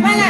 ไม่เล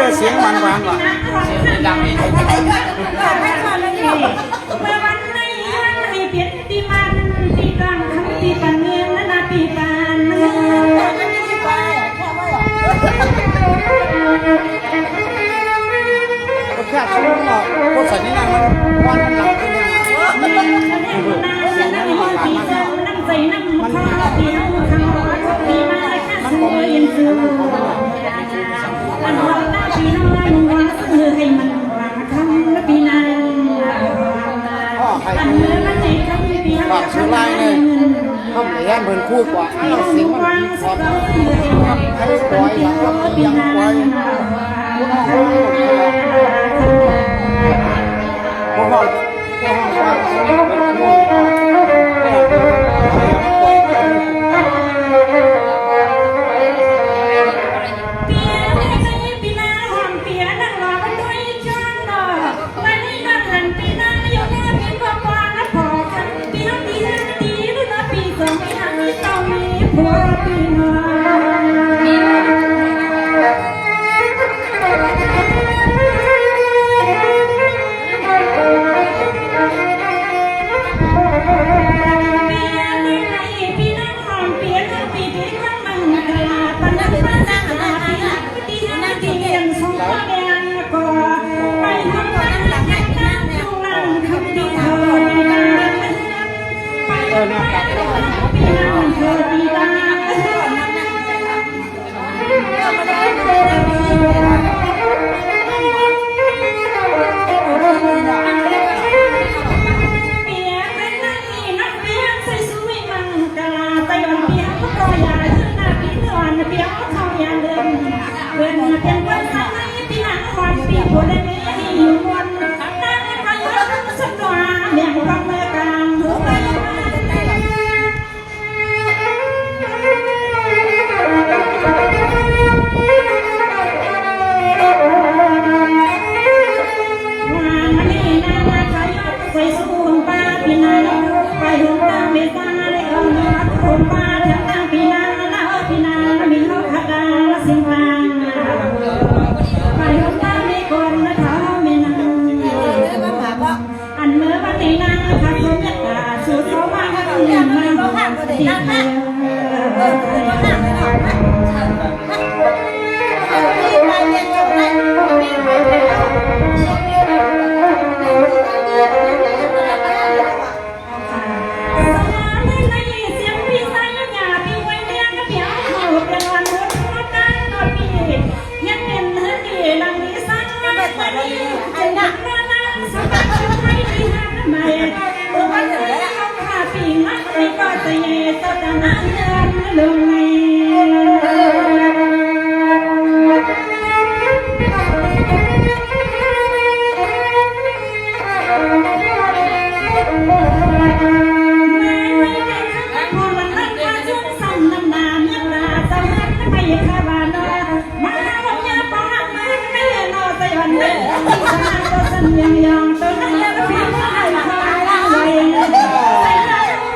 ยเสียงหวานหวานว่ะเสียงดังนี่เมื่อวันไหนวันไหนเปลี่ยนตีมันตีกลางคำตีปันเงินนานาปีปานเงินก็แค่ชั่วโมงหรอกก็ใส่นี่นะมันวันมันหลับกันเนี่ยมันนั่งปีจังนั่งใจนั่งคอปีนั่งเขาปีมาแค่สวยยันซื้ออันว่าหน้าปีน้องนั่งว่าซื้อให้มันว่าคำและปีนั้นอันเมื่อมันใจคำปีนั้นคำไรเลยทำแย่เหมือนคู่กว่าเราเสียงมันมีความให้ปล่อยหลังว่ายังปล่อยพวกเรา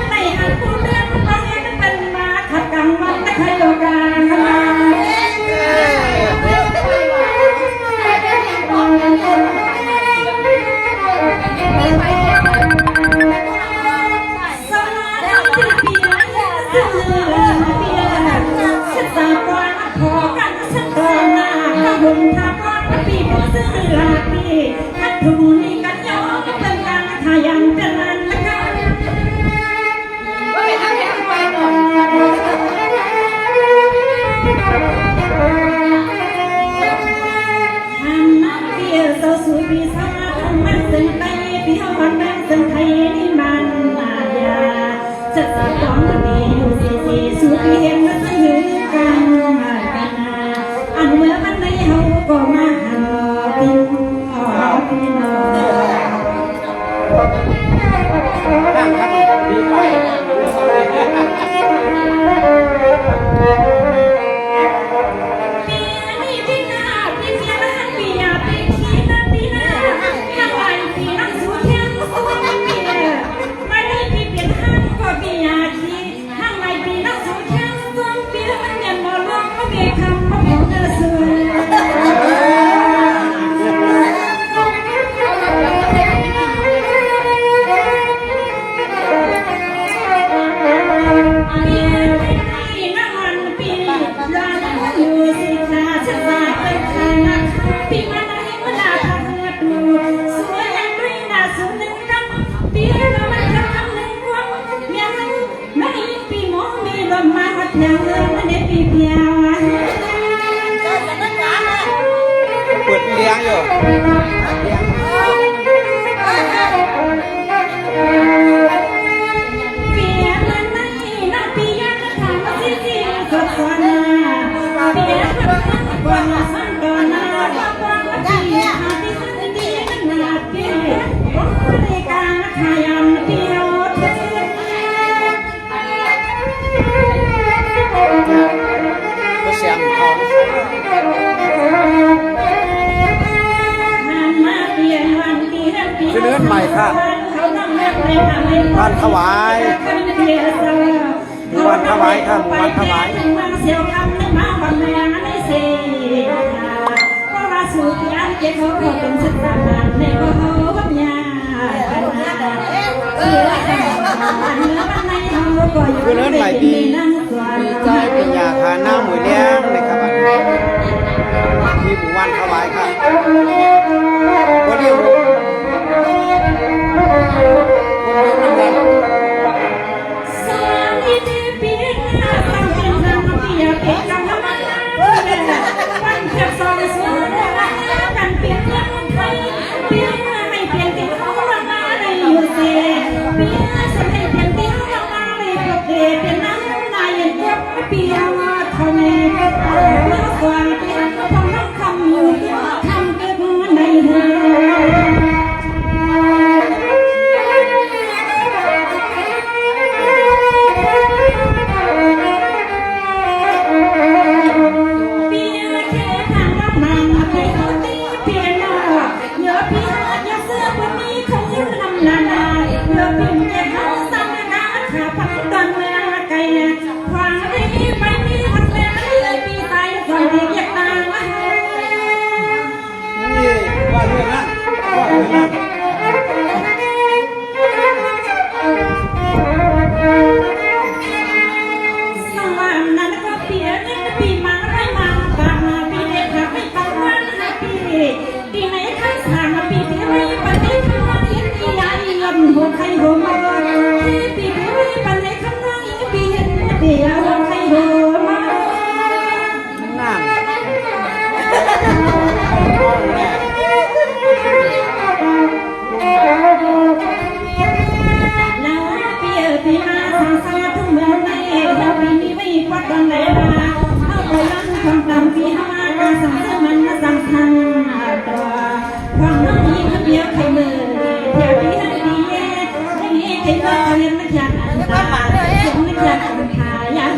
ในอันผู้เรื่องประเทศเป็นมาขัดกันวัน เพียงเงินไม่ได้ปีเพียว เปิดเลี้ยงอยู่เลี้ยง เปียเงินไม่นับปียังถามว่าสิสิสดสนาเปียเงินก่อนสั่งก่อนนะก่อนปีอาทิตย์สันดีนั่นนาเปียบริการขยันเปียวเธอ ก็เสียงเขา คือเนื้อใหม่ค่ะบ้านถวายหมู่บ้านถวายค่ะหมู่บ้านถวายคือเนื้อใหม่ปีใจเป็นยาทาหน้าหมวยเลี้ยงในครับที่หมู่บ้านถวายค่ะก็เรียกเปียมาเท่านี้เมื่อก่อนเปียก็ต้องรับคำอยู่ทำเกิดในเธเปียแค่ทางรับนางมาให้เขาตีเปียหน้าเยอะพี่หาอย่าเสื้อวันนี้เขายืนนำนานาเยอะพี่แค่เขาสั่งนาขาพักตันเมื่อไกลควางได้ไปนี่ทักแม่เลยปีตายก่อนเด็กอยากตางว่า นี่ว่าเรื่องนั้นว่าเรื่องนั้น สวรรค์นั้นก็เปียนี่ปีมาได้มาปามาปีเด็กหาไม่ปังวันให้ปีปีไหนข้างสางปีที่ไม่ปันในข้างวันอีปียาอีเงินหัวใครหัวมาที่ปีที่ไม่ปันในข้างน้องอีปีเห็นเดียวหัวใครหัวมา นั่น แล้วปีปีมาสางสาทุ่งเมืองในแล้วปีนี้ไม่ควักดังไหนมาเอาไปลั่นความตามปีห้ามาสั่งเสื้อมันมาสั่งทางตัวความน้องยิ้มเดียวใครมือเที่ยวปีให้ดีแย่ให้ใครก็เรียนไม่อยากตาเสียงไม่อยากขายาก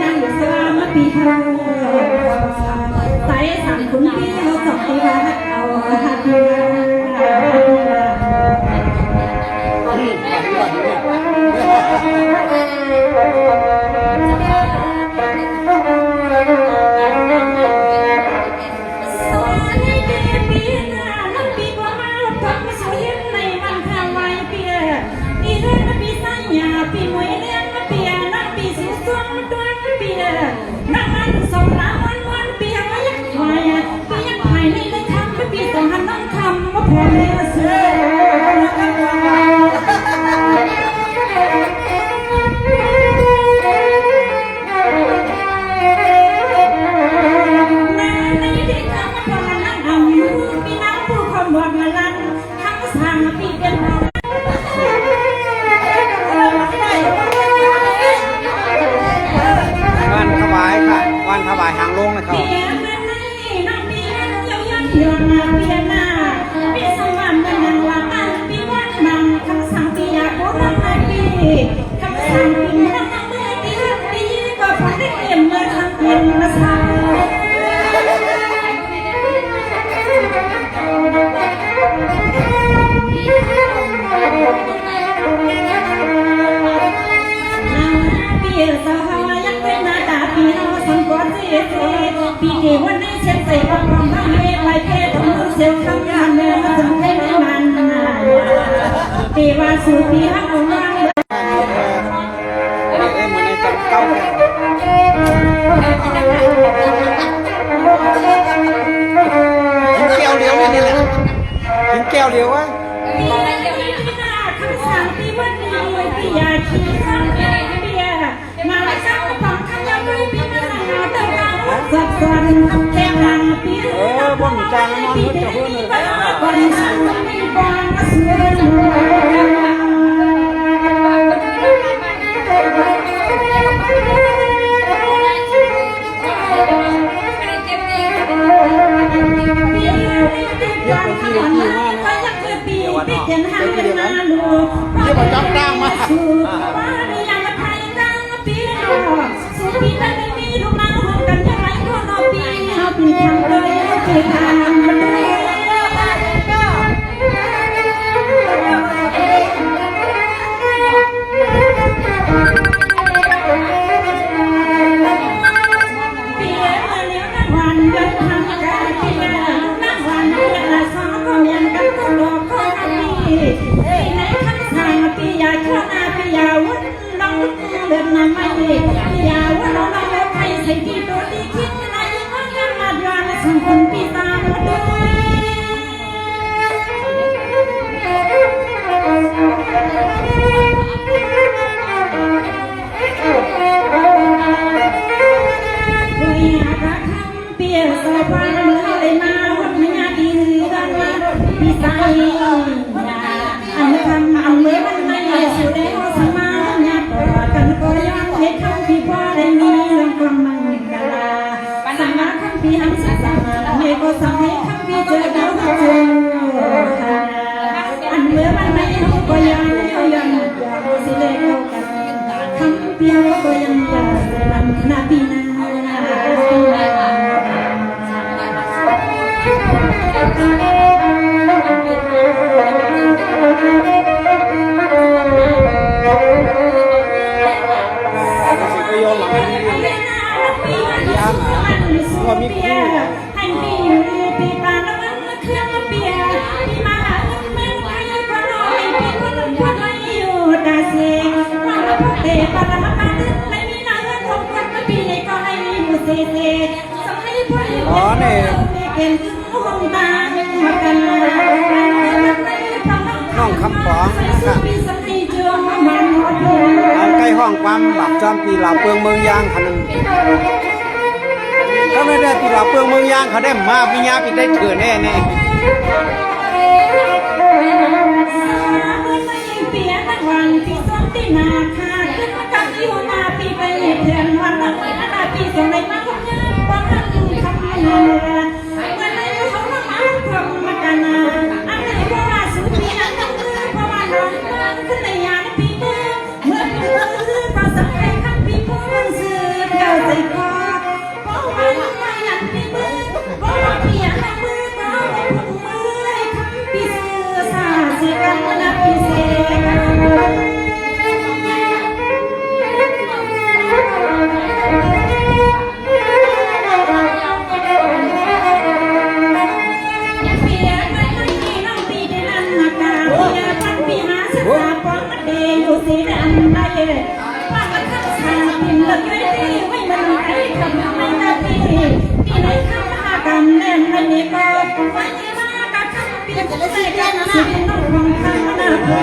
นั่งอยู่สวามาปีเฮาใส่สั่งคุณพี่เขาสองตีว่าเอาหักสวัสดีปีหน้าน้องปีกว่ามาทำสวยในวันทำไว้เปียปีเรื่องปีสัญญาปีมวยเลี้ยงเปียน้องปีสุดสวงตัวเปียน้องมันสองลาวันเปียว่ายังไงเปียยังไงในเลยทำปีต้องหันน้องทำว่าพอเลยเสือวันถวายค่ะวันถวายหางลงนะครับ ปีนี้วันนี้เสียงใส่ความร้องไห้ไปเพศของเสียงคำยานเนื้อถึงได้ไม่มันปีว่าสูปีห้าเอาว่างมันในจังเก้าเนี่ยกินแก้วเดียวนี่แหละกินแก้วเดียววะ ปีนี้ปีหน้าคำสั่งปีวันนี้ปีอยากขี่ข้างเบียร์มาแล้วก็ฟังคำ สอนแค่ทางเพียงก่อนฉันมีบางส่คนปีตาเปียสะพานเมื่อได้มาวันนี้ดีกันพี่ใส่อันทำเอาเมื่อวันไหนสุดแล้วสมาเนี่ยต่อกันก็ยังให้ทำพี่พอได้มีลำความมั่นกลาสมาคำพี่หันสักสมาเนี่ยก็สั่งให้คำพี่เจอแล้วเจออันเมื่อวันไหนเขาก็ยังสิเล่นกันคำพี่ก็ยังจะนำนาพี่นาก็มีคู่ให้พี่อยู่พี่ปาละมันเครื่องเปียพี่มาแม่ไว้ก็รอให้พี่คนไม่อยู่ตาเสียว่าพวกเตะปาละมันไม่มีนายคนคนไม่พี่ในก็ให้มุเสเสสมัยพ่อเก่งห้องตามากันน้องคำป๋องนะครับใกล้ห้องความบักจอมปีเหล่าเปืองเมืองยางขนึงก็ไม่ได้ปีเหล่าเปืองเมืองยางเขาได้มาวิญญาปีได้เถื่อนแน่ปีนักวันปีสองปีนาคาขึ้นมากับที่หัวหน้าปีไปเดือนวันละวันละปีส่งในมาคนเยอะความรักคำเนื้อวันไหนเขามาทำมากันอันไหนเพราะว่าสุดปีนั้นต้องเลือกเพราะว่าน้องขึ้นในยานปีเมื่อเพราะสังให้คำปีพูดสื่อเก่าใจคอเพราะว่าน้องไม่ยันปีมือเพราะว่าปียันมือเพราะว่าพุ่งมือคำปีสื่อสาเสียกันนะปีเสียกันสีดำไม่เลยว่ามันทักษะพิมพ์เลยที่ไม่มันใครทำไม่ได้ที่ไหนทำมากันแน่นไม่มีก็วันนี้มากับคำเปลี่ยนจะได้กันนะสิ่งต้องคงทำมาหน้าพอ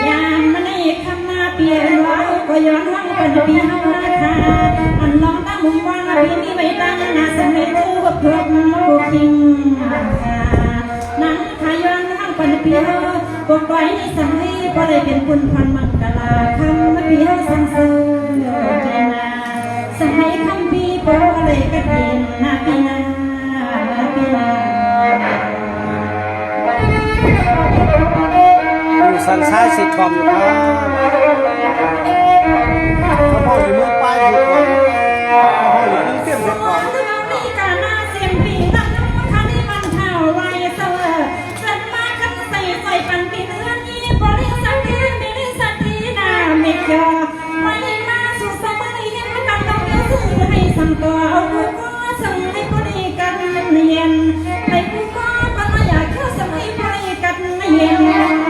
ยามมันให้คำมาเปลี่ยนว่าก็ย้อนวังกันปีห้าค่ะอันลองตั้งมุมว่าปีนี้ไม่ตั้งนาสมัยเธอว่าพรบผู้คิงนั่งขายย้อนวังกันปีห้าก็ปล่อยในสมัยก็ได้เป็นคุณพันมังกลาคำมาปีห้าสังเสริญเจนาสมัยคำปีก็เลยกระดิ่งนาปีนาปีนาสันซ้ายสิทอมอยู่ครับพ่ออยู่เมืองปลายอยู่ก่อนพ่ออยู่ที่เสียมเสร็จก่อนมีการมาเสียมปีตั้งท่านี้มันเท่าไรเสมอเสร็จมาคัดใส่ปันปีเนื้อนี้บริษัทที่มีบริษัทที่น่าไม่เจอไม่มาสู่สมัยเห็นมากันต้องเลี้ยงซื้อให้สั่งตัวเอาผู้ก็สั่งให้บริการเนียนให้ผู้ก็ต้องมาอยากเข้าสมัยบริการเนียนย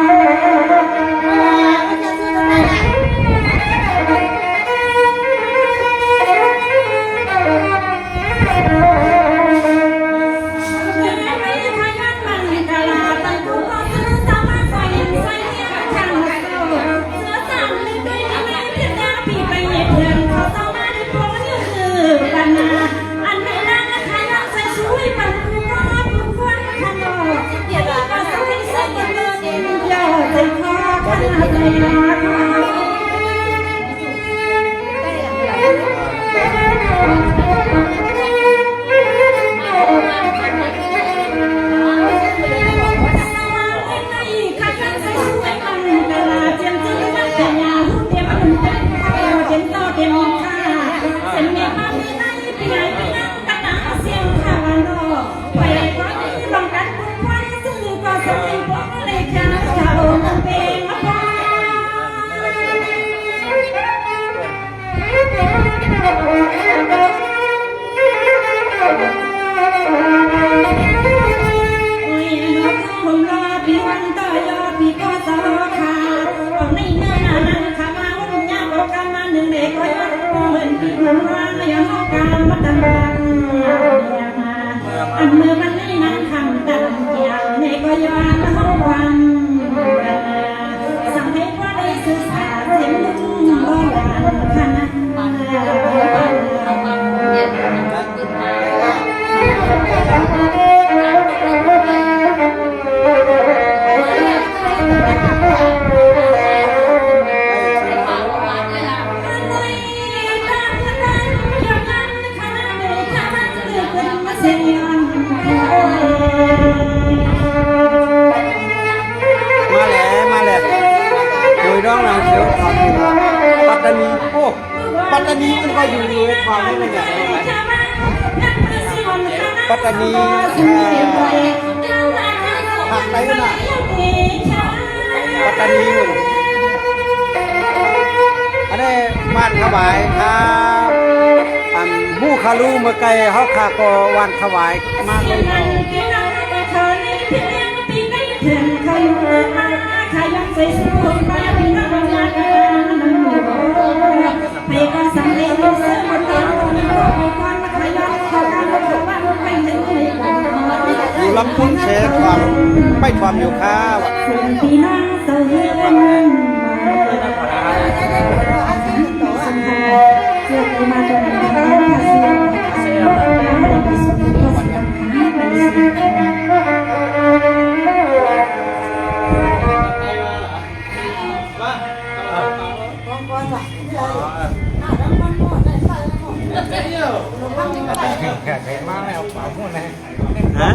อันเมื่อมันไม่นั่งทำตามอย่างในก็ย้อนเข้าวันสั่งให้ว่าได้ศึกษาเสียงลุ่มก็หวานขนาดมาแล้วโดยร้องนางเขียวทำอยู่ปัตตานีโอ้ปัตตานีมันก็อยู่ในความนี่มันใหญ่ปัตตานีผักไหนกันน่ะปัตตานีมันอันนี้บ้านถวายครับหู้คาลูเมื่อไกลเขาขาก็วันถวายมากเลยอยู่ลำพูนเชฟความไม่ความอยู่ค่าฮะ